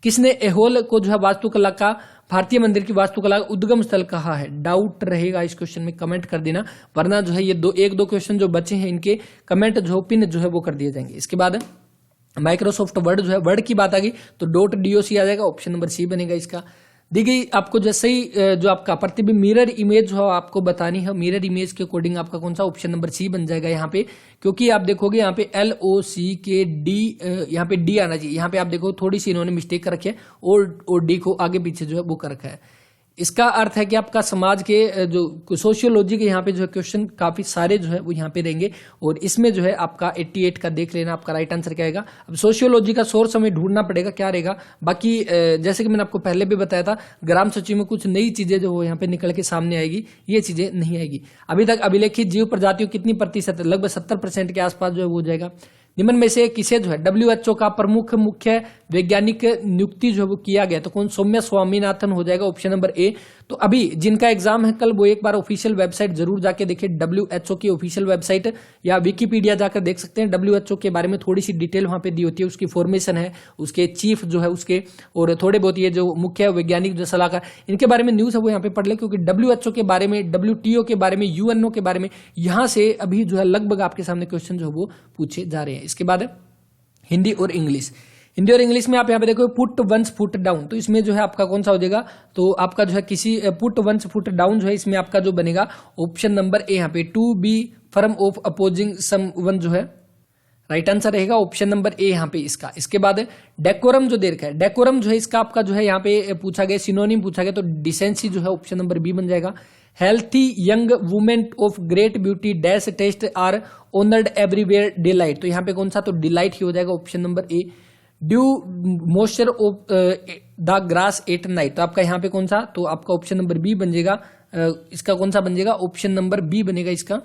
Speaker 1: किसने ऐहोल को जो है वास्तुकला का, भारतीय मंदिर की वास्तुकला का उद्गम स्थल कहा है? डाउट रहेगा इस क्वेश्चन में, कमेंट कर देना, वरना जो है ये एक दो क्वेश्चन जो बचे हैं इनके कमेंट जो पिन जो है वो कर दिए जाएंगे। इसके बाद माइक्रोसॉफ्ट वर्ड जो है, वर्ड की बात आ गई तो .doc आ जाएगा, ऑप्शन नंबर सी बनेगा इसका। दी गई आपको जैसे ही जो आपका प्रतिबिंब मिरर इमेज हो आपको बतानी है, मिरर इमेज के अकॉर्डिंग आपका कौन सा, ऑप्शन नंबर सी बन जाएगा यहाँ पे, क्योंकि आप देखोगे यहाँ पे LOCKD, यहाँ पे D आना चाहिए, यहाँ पे आप देखो थोड़ी सी इन्होंने मिस्टेक कर रखी है, और D को आगे पीछे जो है वो कर रखा है। इसका अर्थ है कि आपका समाज के जो सोशियोलॉजी के यहाँ पे जो है क्वेश्चन काफी सारे जो है वो यहाँ पे रहेंगे, और इसमें जो है आपका 88 का देख लेना आपका राइट आंसर क्या आएगा। अब सोशियोलॉजी का सोर्स हमें ढूंढना पड़ेगा क्या रहेगा, बाकी जैसे कि मैंने आपको पहले भी बताया था, ग्राम सूची में कुछ नई चीजें जो वो यहाँ पे निकल के सामने आएगी, ये चीजें नहीं आएगी। अभी तक अभिलेखित जीव प्रजातियों कितनी प्रतिशत, लगभग 70% के आसपास जो है वो हो जाएगा। निम्न में से किसे जो है WHO का प्रमुख मुख्य वैज्ञानिक नियुक्ति जो वो किया गया, तो कौन, सौम्या स्वामीनाथन हो जाएगा, ऑप्शन नंबर ए। तो अभी जिनका एग्जाम है कल, वो एक बार ऑफिशियल वेबसाइट जरूर जाके देखें, WHO की ऑफिशियल वेबसाइट, या विकिपीडिया जाकर देख सकते हैं। WHO के बारे में थोड़ी सी डिटेल वहां पे दी होती है, उसकी फॉर्मेशन है, उसके चीफ जो है उसके, और थोड़े बहुत ये जो मुख्य वैज्ञानिक जो सलाहकार, इनके बारे में न्यूज है वो यहाँ पे पढ़ ले, क्योंकि WHO के बारे में, WTO के बारे में, UNO के बारे में यहाँ से अभी जो है लगभग आपके सामने क्वेश्चन जो है वो पूछे जा रहे हैं। इसके बाद हिंदी और इंग्लिश, हिंदी और इंग्लिश में आप यहाँ पे देखो पुट वंस फुट डाउन, तो इसमें जो है आपका कौन सा हो जाएगा, तो आपका जो है किसी पुट वंस फुट डाउन जो है इसमें आपका जो बनेगा ऑप्शन नंबर ए, यहाँ पे to be firm of opposing someone जो है राइट आंसर रहेगा, ऑप्शन नंबर ए यहाँ पे इसका। इसके बाद डेकोरम जो दे रखा है, डेकोरम जो है इसका आपका जो है यहाँ पे पूछा गया, सिनोनिम पूछा गया, तो डिसेंसी जो है ऑप्शन नंबर बी बन जाएगा। Healthy young women of great beauty dash taste are honoured everywhere delight, तो यहाँ पे कौन सा, तो डिलाइट ही हो जाएगा, option number A. Due moisture of the grass at night, तो आपका यहाँ पे कौन सा, तो आपका ऑप्शन नंबर बी बन जाएगा, इसका कौन सा बन जाएगा, ऑप्शन नंबर बी बनेगा इसका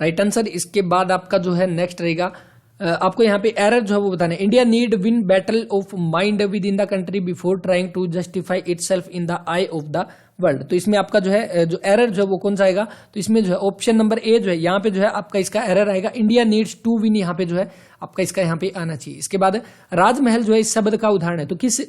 Speaker 1: राइट आंसर। इसके बाद आपका जो है नेक्स्ट रहेगा, आपको यहाँ पे एरर जो है वो बताना है, India need win battle of mind within the country before trying to justify itself in the eye of the world, तो इसमें आपका जो है जो एरर जो है वो कौन सा आएगा, तो इसमें जो है ऑप्शन नंबर ए जो है यहाँ पे जो है आपका इसका एरर आएगा, इंडिया नीड्स टू विन, यहाँ पे जो है आपका इसका यहाँ पे आना चाहिए। इसके बाद राजमहल जो है इस शब्द का उदाहरण है, तो किस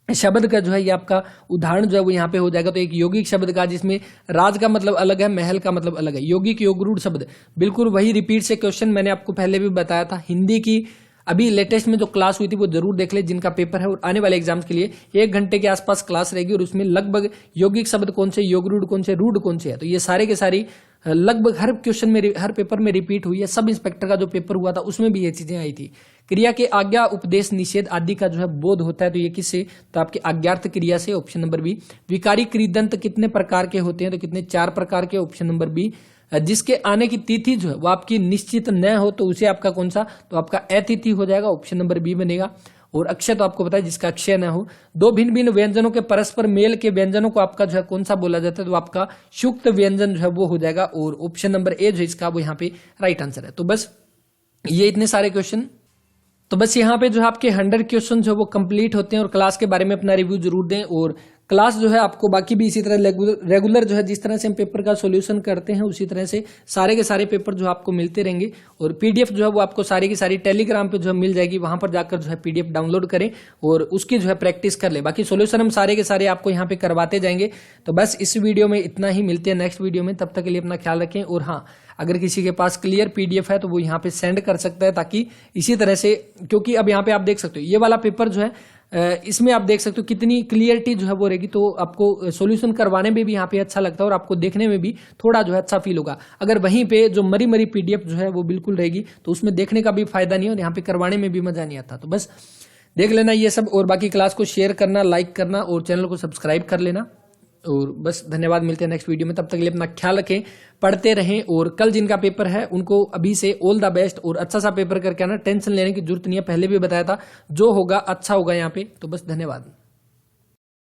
Speaker 1: शब्द का जो है ये आपका उदाहरण जो है वो यहाँ पे हो जाएगा, तो एक यौगिक शब्द का, जिसमें राज का मतलब अलग है, महल का मतलब अलग है, यौगिक योगरूढ़ शब्द, बिल्कुल वही रिपीट से क्वेश्चन मैंने आपको पहले भी बताया था। हिंदी की अभी लेटेस्ट में जो क्लास हुई थी वो जरूर देख ले, जिनका पेपर है, और आने वाले एग्जाम्स के लिए 1 घंटे के आसपास क्लास रहेगी, और उसमें लगभग यौगिक शब्द कौन से, योगरूढ़ कौन से, रूढ़ कौन से है, तो ये सारे के सारी लगभग हर क्वेश्चन में, हर पेपर में रिपीट हुई है। सब इंस्पेक्टर का जो पेपर हुआ था उसमें भी ये चीजें आई थी। क्रिया के आज्ञा उपदेश निषेध आदि का जो है बोध होता है, तो ये किससे, तो आपके आज्ञार्थ क्रिया से, ऑप्शन नंबर बी। विकारी कृदंत कितने प्रकार के होते हैं, तो कितने, 4 प्रकार के, ऑप्शन नंबर बी। जिसके आने की तिथि जो है वो आपकी निश्चित न हो, तो उसे आपका कौन सा, तो आपका अतिथि हो जाएगा, ऑप्शन नंबर बी बनेगा। और अक्षय तो आपको पता है जिसका अक्षय न हो। दो भिन्न भिन्न व्यंजनों के परस्पर मेल के व्यंजनों को आपका जो है कौन सा बोला जाता है, तो आपका सुक्त व्यंजन जो है वो हो जाएगा, और ऑप्शन नंबर ए जो इसका वो यहाँ पे राइट आंसर है। तो बस ये इतने सारे क्वेश्चन, तो बस यहाँ पे जो है आपके 100 क्वेश्चन जो वो कंप्लीट होते हैं। और क्लास के बारे में अपना रिव्यू जरूर दें, और क्लास जो है आपको बाकी भी इसी तरह रेगुलर जो है जिस तरह से हम पेपर का सॉल्यूशन करते हैं उसी तरह से सारे के सारे पेपर जो आपको मिलते रहेंगे। और पीडीएफ जो है वो आपको सारी की सारी टेलीग्राम पे जो है मिल जाएगी, वहां पर जाकर जो है पीडीएफ डाउनलोड करें और उसकी जो है प्रैक्टिस कर ले। बाकी सॉल्यूशन हम सारे के सारे आपको यहाँ पे करवाते जाएंगे। तो बस इस वीडियो में इतना ही, मिलते हैं नेक्स्ट वीडियो में, तब तक के लिए अपना ख्याल रखें। और हाँ, अगर किसी के पास क्लियर पीडीएफ है तो वो यहाँ पे सेंड कर सकता है, ताकि इसी तरह से, क्योंकि अब यहाँ पे आप देख सकते हो ये वाला पेपर जो है इसमें आप देख सकते हो कितनी क्लियरिटी जो है वो रहेगी, तो आपको सॉल्यूशन करवाने में भी यहाँ पे अच्छा लगता है और आपको देखने में भी थोड़ा जो है अच्छा फील होगा। अगर वहीं पे जो मरी मरी पीडीएफ जो है वो बिल्कुल रहेगी तो उसमें देखने का भी फायदा नहीं है और यहाँ पे करवाने में भी मजा नहीं आता। तो बस देख लेना ये सब, और बाकी क्लास को शेयर करना, लाइक करना और चैनल को सब्सक्राइब कर लेना। और बस धन्यवाद, मिलते हैं नेक्स्ट वीडियो में, तब तक के लिए अपना ख्याल रखें, पढ़ते रहें। और कल जिनका पेपर है उनको अभी से ऑल द बेस्ट, और अच्छा सा पेपर करके आना, टेंशन लेने की जरूरत नहीं है, पहले भी बताया था, जो होगा अच्छा होगा यहाँ पे। तो बस धन्यवाद।